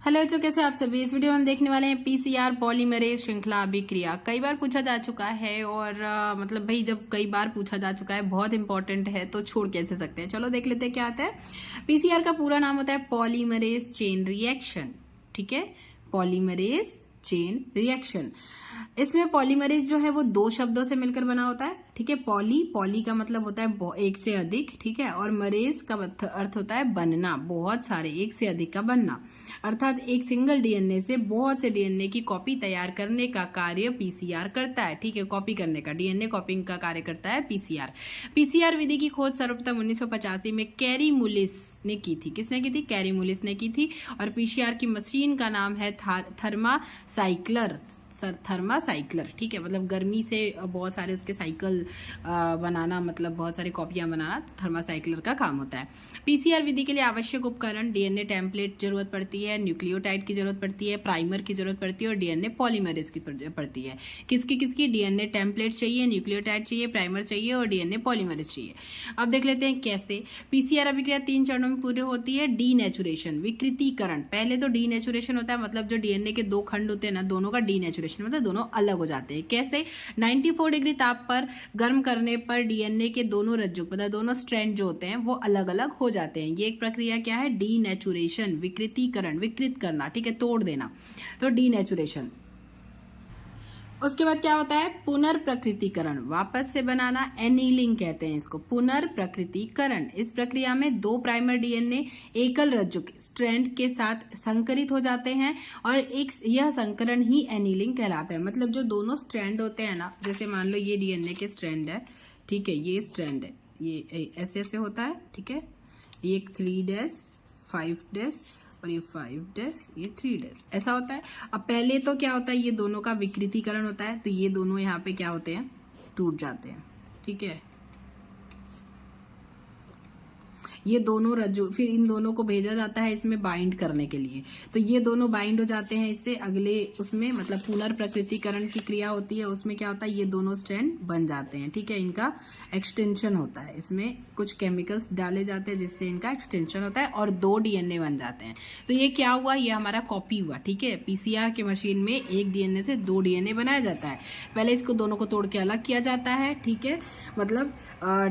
Hello बच्चों, कैसे आप सभी। इस वीडियो में हम देखने वाले हैं पीसीआर पॉलीमरेज श्रृंखला अभिक्रिया। कई बार पूछा जा चुका है और मतलब भाई जब कई बार पूछा जा चुका है, बहुत इंपॉर्टेंट है, तो छोड़ कैसे सकते हैं। चलो देख लेते हैं क्या आता है। पीसीआर का पूरा नाम होता है पॉलीमरेज चेन रिएक्शन। ठीक है, पॉलीमरेज चेन रिएक्शन। इसमें पॉलीमरेज जो है वो दो शब्दों से मिलकर बना होता है। ठीक है, पॉली का मतलब होता है एक से अधिक। ठीक है, और मरेज का अर्थ होता है बनना, बहुत सारे, एक से अधिक का बनना। अर्थात एक सिंगल डीएनए से बहुत से डीएनए की कॉपी तैयार करने का कार्य पीसीआर करता है। ठीक है, कॉपी करने का, डीएनए कॉपिंग का कार्य करता है पीसीआर। पीसीआर विधि की खोज सर्वप्रथम 1985 में कैरी मुलिस ने की थी। किसने की थी? कैरी मुलिस ने की थी। और पीसीआर की मशीन का नाम है थर्मासाइक्लर। थर्मासाइक्लर। ठीक है, मतलब गर्मी से बहुत सारे उसके साइकिल बनाना, मतलब बहुत सारी कॉपियां बनाना, तो थर्मासाइक्लर का काम होता है। पीसीआर विधि के लिए आवश्यक उपकरण: डीएनए टेम्पलेट जरूरत पड़ती है, न्यूक्लियोटाइड की जरूरत पड़ती है, प्राइमर की जरूरत पड़ती है और डीएनए पॉलीमरेज की पड़ती है। किसकी? डीएनए टेम्पलेट चाहिए, न्यूक्लियोटाइड चाहिए, प्राइमर चाहिए और डीएनए पॉलीमरेज चाहिए। अब देख लेते हैं कैसे। पीसीआर अभिक्रिया 3 चरणों में पूरी होती है। डीनेचुरेशन, विकृतीकरण। पहले तो डीनेचुरेशन होता है, मतलब जो डीएनए के दो खंड होते हैं ना, दोनों का डीनेचुरेशन, मतलब दोनों अलग हो जाते हैं। कैसे? 94 डिग्री ताप पर गर्म करने पर डीएनए के दोनों रज्जुक, मतलब दोनों स्ट्रैंड जो होते हैं वो अलग अलग हो जाते हैं। ये एक प्रक्रिया क्या है? डीनेचुरेशन, विकृतीकरण, विकृत करना। ठीक है, तोड़ देना, तो डीनेचुरेशन। उसके बाद क्या होता है? पुनर्प्रकृतिकरण, वापस से बनाना, एनीलिंग कहते हैं इसको, पुनर्प्रकृतिकरण। इस प्रक्रिया में दो प्राइमर डीएनए एकल रज्जुक स्ट्रैंड के साथ संकरित हो जाते हैं और यह संकरण ही एनीलिंग कहलाता है। मतलब जो दोनों स्ट्रैंड होते हैं ना, जैसे मान लो ये डीएनए के स्ट्रैंड है, ठीक है, ये स्ट्रैंड है, ये ऐसे ऐसे होता है। ठीक है, ये 3' 5' और ये 5', ये 3', ऐसा होता है। अब पहले तो क्या होता है, ये दोनों का विकृतीकरण होता है, तो ये दोनों यहाँ पे क्या होते हैं? टूट जाते हैं। ठीक है, ये दोनों रज्जु, फिर इन दोनों को भेजा जाता है इसमें बाइंड करने के लिए, तो ये दोनों बाइंड हो जाते हैं इससे अगले उसमें, मतलब पुनर्प्रकृतिकरण की क्रिया होती है, उसमें क्या होता है, ये दोनों स्ट्रैंड बन जाते हैं। ठीक है, इनका एक्सटेंशन होता है, इसमें कुछ केमिकल्स डाले जाते हैं जिससे इनका एक्सटेंशन होता है और 2 डीएनए बन जाते हैं। तो ये क्या हुआ? ये हमारा कॉपी हुआ। ठीक है, पीसीआर की मशीन में एक डीएनए से 2 डीएनए बनाया जाता है। पहले इसको दोनों को तोड़ के अलग किया जाता है। ठीक है, मतलब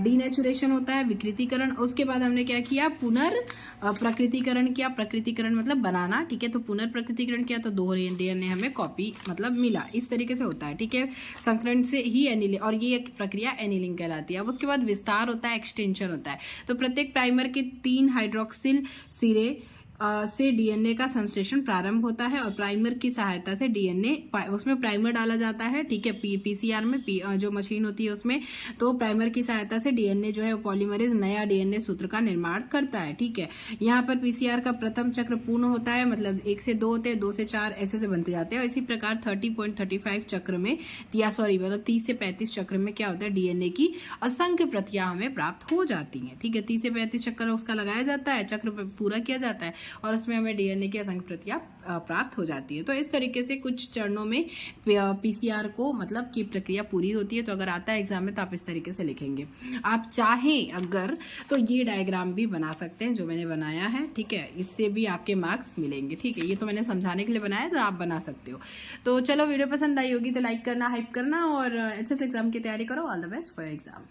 डीनेचुरेशन होता है, विकृतीकरण। उसके बाद हमने क्या किया? प्रकृतिकरण किया। प्रकृतिकरण मतलब बनाना। ठीक है, तो पुनर्प्रकृतिकरण किया तो 2 डीएनए हमें कॉपी मतलब मिला। इस तरीके से होता है। ठीक है, संकरण से ही एनीलिंग, और ये एक प्रक्रिया एनीलिंग कहलाती है। अब उसके बाद विस्तार होता है, एक्सटेंशन होता है। तो प्रत्येक प्राइमर के 3 हाइड्रोक्सिल सिरे से डीएनए का संश्लेषण प्रारंभ होता है और प्राइमर की सहायता से डीएनए, उसमें प्राइमर डाला जाता है। ठीक है, पीसीआर में जो मशीन होती है उसमें, तो प्राइमर की सहायता से डीएनए जो है वो पॉलीमरेज नया डीएनए सूत्र का निर्माण करता है। ठीक है, यहाँ पर पीसीआर का प्रथम चक्र पूर्ण होता है, मतलब 1 से 2 होते हैं, 2 से 4 ऐसे से बनते जाते हैं। और इसी प्रकार 30.35 चक्र में, या सॉरी मतलब 30 से 35 चक्र में क्या होता है? डीएनए की असंख्य प्रतियां हमें प्राप्त हो जाती हैं। ठीक है, 30 से 35 चक्र उसका लगाया जाता है, चक्र पूरा किया जाता है और उसमें हमें डीएनए की असंख्य प्रतियां प्राप्त हो जाती है। तो इस तरीके से कुछ चरणों में पीसीआर को मतलब की प्रक्रिया पूरी होती है। तो अगर आता है एग्जाम में तो आप इस तरीके से लिखेंगे। आप चाहें अगर तो ये डायग्राम भी बना सकते हैं जो मैंने बनाया है। ठीक है, इससे भी आपके मार्क्स मिलेंगे। ठीक है, ये तो मैंने समझाने के लिए बनाया है, तो आप बना सकते हो। तो चलो, वीडियो पसंद आई होगी तो लाइक करना, हाइप करना और अच्छे से एग्जाम की तैयारी करो। All the best for exam.